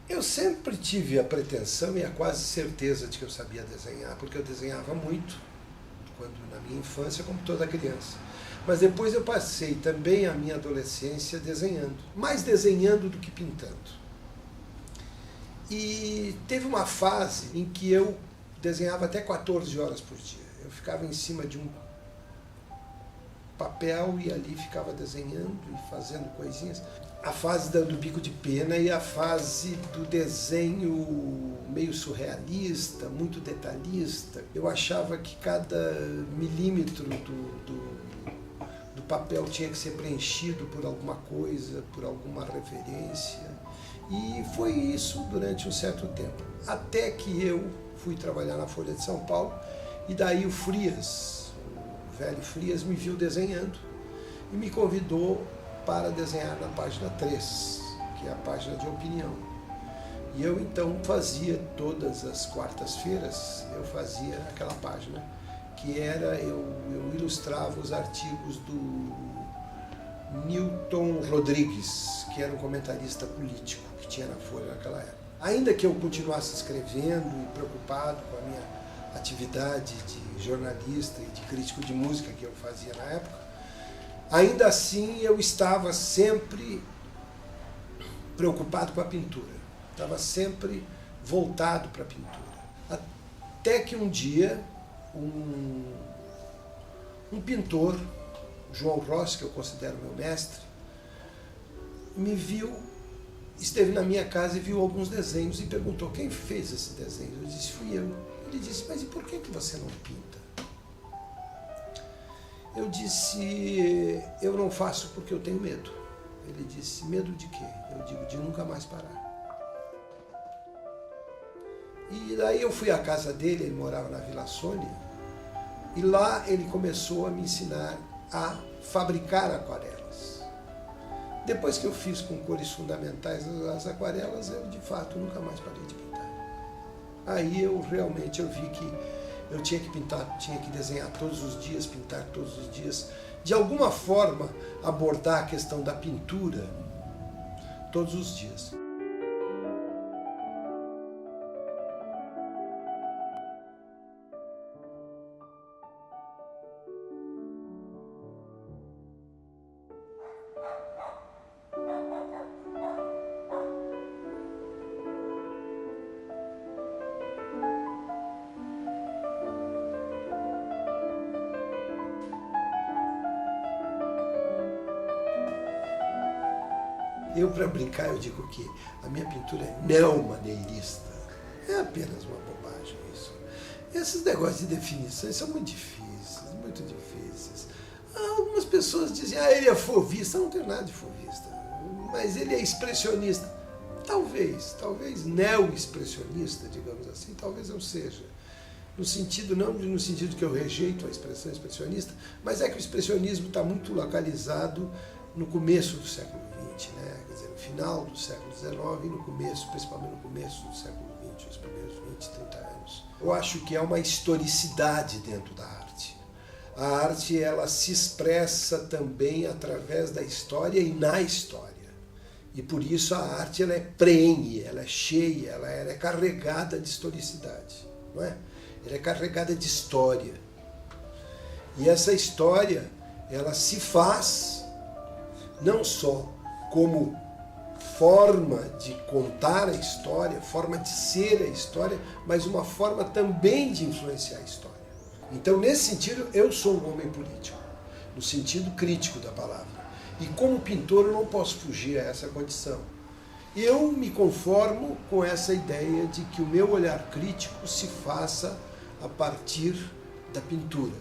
Eu sempre tive a pretensão e a quase certeza de que eu sabia desenhar, porque eu desenhava muito, quando na minha infância, como toda criança. Mas depois eu passei também a minha adolescência desenhando, mais desenhando do que pintando. E teve uma fase em que eu desenhava até 14 horas por dia. Eu ficava em cima de um papel e ali ficava desenhando e fazendo coisinhas. A fase do bico de pena e a fase do desenho meio surrealista, muito detalhista. Eu achava que cada milímetro do papel tinha que ser preenchido por alguma coisa, por alguma referência. E foi isso durante um certo tempo. Até que eu fui trabalhar na Folha de São Paulo e daí o Frias, o velho Frias, me viu desenhando e me convidou para desenhar na página 3, que é a página de opinião. E eu então fazia todas as quartas-feiras, eu fazia aquela página, que era, eu ilustrava os artigos do Newton Rodrigues, que era um comentarista político que tinha na Folha naquela época. Ainda que eu continuasse escrevendo e preocupado com a minha atividade de jornalista e de crítico de música que eu fazia na época, ainda assim eu estava sempre preocupado com a pintura, estava sempre voltado para a pintura. Até que um dia um pintor, João Rossi, que eu considero meu mestre, me viu, esteve na minha casa e viu alguns desenhos e perguntou quem fez esse desenho. Eu disse, fui eu. Ele disse, mas e por que você não pinta? Eu disse, eu não faço porque eu tenho medo. Ele disse, medo de quê? Eu digo, de nunca mais parar. E daí eu fui à casa dele, ele morava na Vila Sônia, e lá ele começou a me ensinar a fabricar aquarelas. Depois que eu fiz com cores fundamentais as aquarelas, eu de fato nunca mais parei de pintar. Aí eu realmente vi que eu tinha que pintar, tinha que desenhar todos os dias, pintar todos os dias, de alguma forma abordar a questão da pintura todos os dias. Eu, para brincar, eu digo que a minha pintura é neomaneirista. É apenas uma bobagem isso. Esses negócios de definições são muito difíceis, muito difíceis. Algumas pessoas dizem, ele é fovista. Não tem nada de fovista, mas ele é expressionista. Talvez neo-expressionista, digamos assim, talvez eu seja. No sentido, não no sentido que eu rejeito a expressão expressionista, mas é que o expressionismo está muito localizado no começo do século XX, né? Quer dizer, no final do século XIX e no começo, principalmente no começo do século XX, os primeiros 20, 30 anos. Eu acho que é uma historicidade dentro da arte. A arte, ela se expressa também através da história e na história. E por isso a arte, ela é prenhe, ela é cheia, ela é carregada de historicidade, não é? Ela é carregada de história. E essa história, ela se faz não só como forma de contar a história, forma de ser a história, mas uma forma também de influenciar a história. Então, nesse sentido, eu sou um homem político, no sentido crítico da palavra. E como pintor, eu não posso fugir a essa condição. Eu me conformo com essa ideia de que o meu olhar crítico se faça a partir da pintura.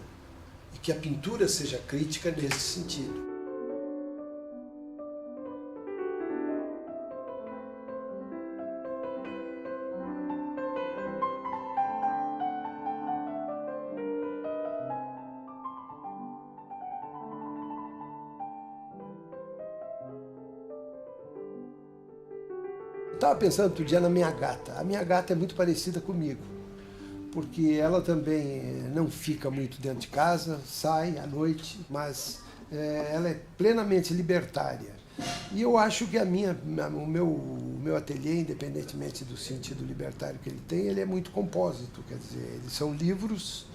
E que a pintura seja crítica nesse sentido. Eu estava pensando outro dia na minha gata. A minha gata é muito parecida comigo, porque ela também não fica muito dentro de casa, sai à noite, mas ela é plenamente libertária. E eu acho que o meu ateliê, independentemente do sentido libertário que ele tem, ele é muito compósito, quer dizer, eles são livros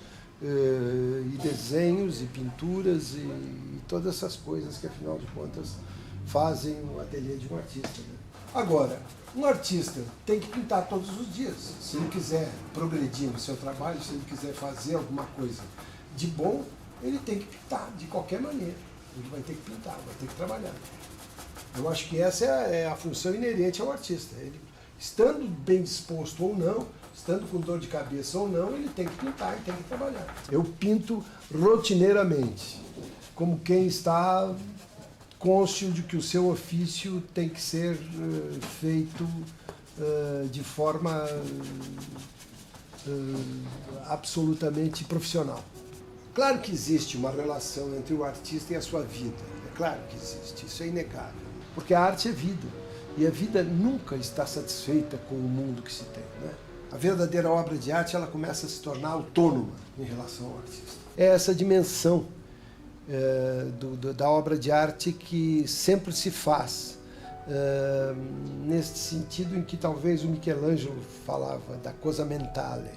e desenhos e pinturas e todas essas coisas que, afinal de contas, fazem o ateliê de um artista. Né? Agora, um artista tem que pintar todos os dias. Se ele quiser progredir no seu trabalho, se ele quiser fazer alguma coisa de bom, ele tem que pintar, de qualquer maneira. Ele vai ter que pintar, vai ter que trabalhar. Eu acho que essa é a função inerente ao artista. Ele, estando bem disposto ou não, estando com dor de cabeça ou não, ele tem que pintar e tem que trabalhar. Eu pinto rotineiramente, como quem está cônscio de que o seu ofício tem que ser feito de forma absolutamente profissional. Claro que existe uma relação entre o artista e a sua vida, é claro que existe, isso é inegável, porque a arte é vida, e a vida nunca está satisfeita com o mundo que se tem, né? A verdadeira obra de arte, ela começa a se tornar autônoma em relação ao artista. É essa dimensão da obra de arte que sempre se faz, nesse sentido em que talvez o Michelangelo falava da cosa mentale,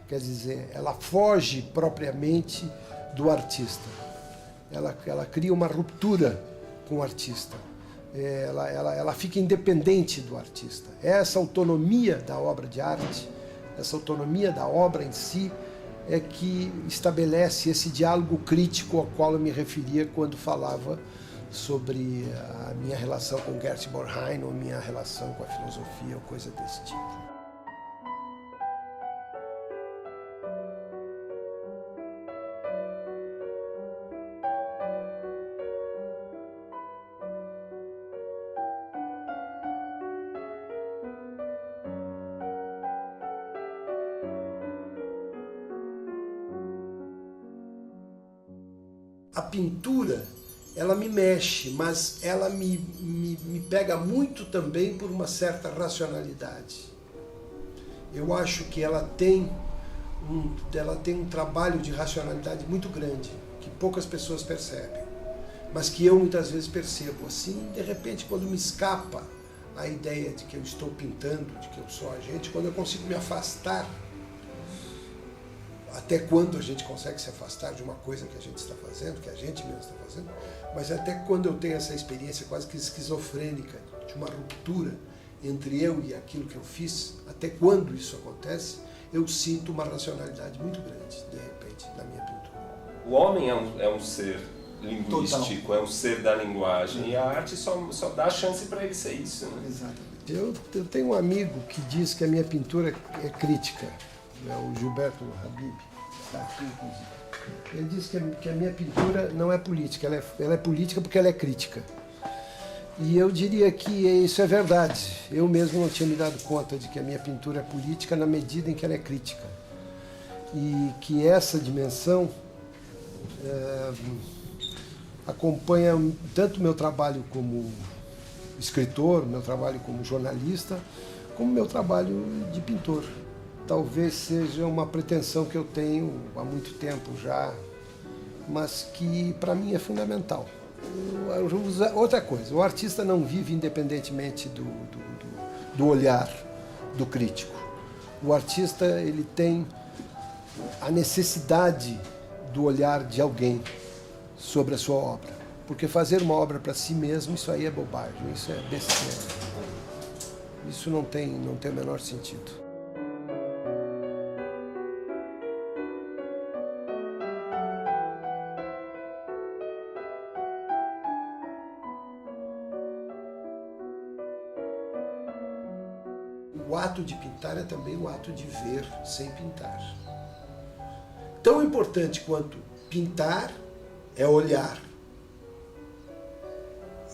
quer dizer, ela foge propriamente do artista, ela cria uma ruptura com o artista, ela fica independente do artista. Essa autonomia da obra de arte, essa autonomia da obra em si, é que estabelece esse diálogo crítico ao qual eu me referia quando falava sobre a minha relação com Gert Bornheim, ou minha relação com a filosofia, ou coisa desse tipo. A pintura, ela me mexe, mas ela me pega muito também por uma certa racionalidade. Eu acho que ela tem um trabalho de racionalidade muito grande, que poucas pessoas percebem, mas que eu muitas vezes percebo. Assim, de repente, quando me escapa a ideia de que eu estou pintando, de que eu sou agente, quando eu consigo me afastar, até quando a gente consegue se afastar de uma coisa que a gente está fazendo, que a gente mesmo está fazendo, mas até quando eu tenho essa experiência quase que esquizofrênica de uma ruptura entre eu e aquilo que eu fiz, até quando isso acontece, eu sinto uma racionalidade muito grande, de repente, na minha pintura. O homem é um ser linguístico, total. É um ser da linguagem, e a arte só dá chance para ele ser isso. Né? Exatamente. Eu tenho um amigo que diz que a minha pintura é crítica, é o Gilberto Habib, está aqui inclusive. Ele diz que a minha pintura não é política, ela é política porque ela é crítica. E eu diria que isso é verdade. Eu mesmo não tinha me dado conta de que a minha pintura é política na medida em que ela é crítica. E que essa dimensão acompanha tanto o meu trabalho como escritor, meu trabalho como jornalista, como meu trabalho de pintor. Talvez seja uma pretensão que eu tenho há muito tempo já, mas que para mim é fundamental. Outra coisa, o artista não vive independentemente do olhar do crítico. O artista, ele tem a necessidade do olhar de alguém sobre a sua obra. Porque fazer uma obra para si mesmo, isso aí é bobagem, isso é besteira. Isso não tem o menor sentido. O ato de pintar é também o ato de ver sem pintar. Tão importante quanto pintar é olhar.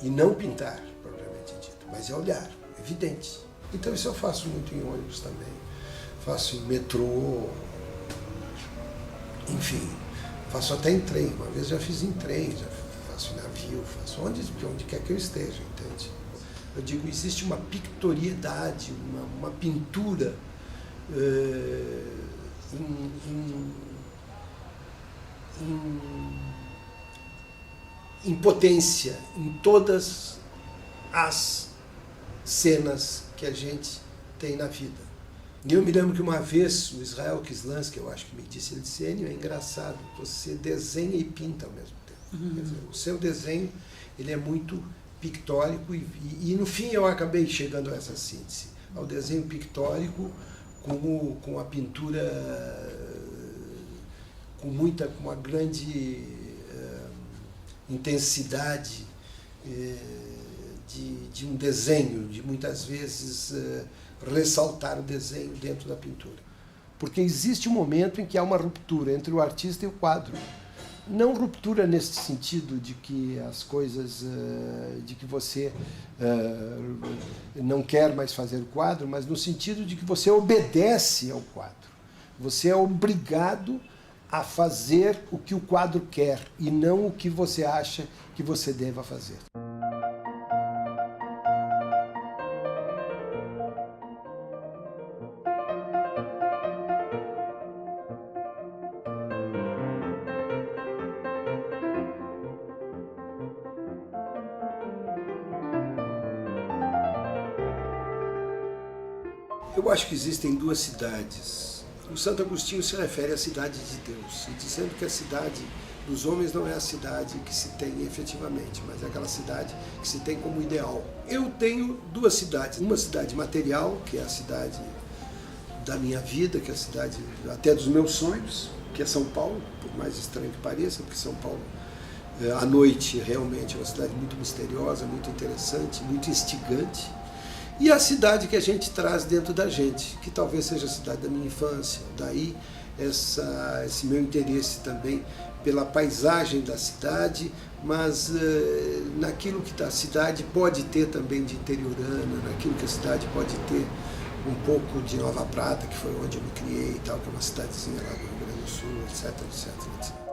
E não pintar, propriamente dito, mas é olhar, evidente. Então isso eu faço muito em ônibus também. Faço em metrô, enfim, faço até em trem. Uma vez já fiz em trem, já faço em navio, faço onde quer que eu esteja, entende? Eu digo, existe uma pictoriedade, uma pintura em potência em todas às cenas que a gente tem na vida. E eu me lembro que uma vez o Israel Kislansky, eu acho que me disse, ele disse: Enio, é engraçado, você desenha e pinta ao mesmo tempo. Quer dizer, o seu desenho ele é muito pictórico e no fim eu acabei chegando a essa síntese, ao desenho pictórico com a pintura com uma grande intensidade de um desenho, de muitas vezes ressaltar o desenho dentro da pintura. Porque existe um momento em que há uma ruptura entre o artista e o quadro. Não ruptura nesse sentido de que as coisas, de que você não quer mais fazer o quadro, mas no sentido de que você obedece ao quadro. Você é obrigado a fazer o que o quadro quer e não o que você acha que você deva fazer. Eu acho que existem duas cidades. O Santo Agostinho se refere à cidade de Deus, dizendo que a cidade dos homens não é a cidade que se tem efetivamente, mas é aquela cidade que se tem como ideal. Eu tenho duas cidades. Uma cidade material, que é a cidade da minha vida, que é a cidade até dos meus sonhos, que é São Paulo, por mais estranho que pareça, porque São Paulo, à noite, realmente é uma cidade muito misteriosa, muito interessante, muito instigante. E a cidade que a gente traz dentro da gente, que talvez seja a cidade da minha infância. Daí esse meu interesse também pela paisagem da cidade, mas naquilo que a cidade pode ter também de interiorana, naquilo que a cidade pode ter um pouco de Nova Prata, que foi onde eu me criei e tal, que é uma cidadezinha lá do Rio Grande do Sul, etc, etc, etc.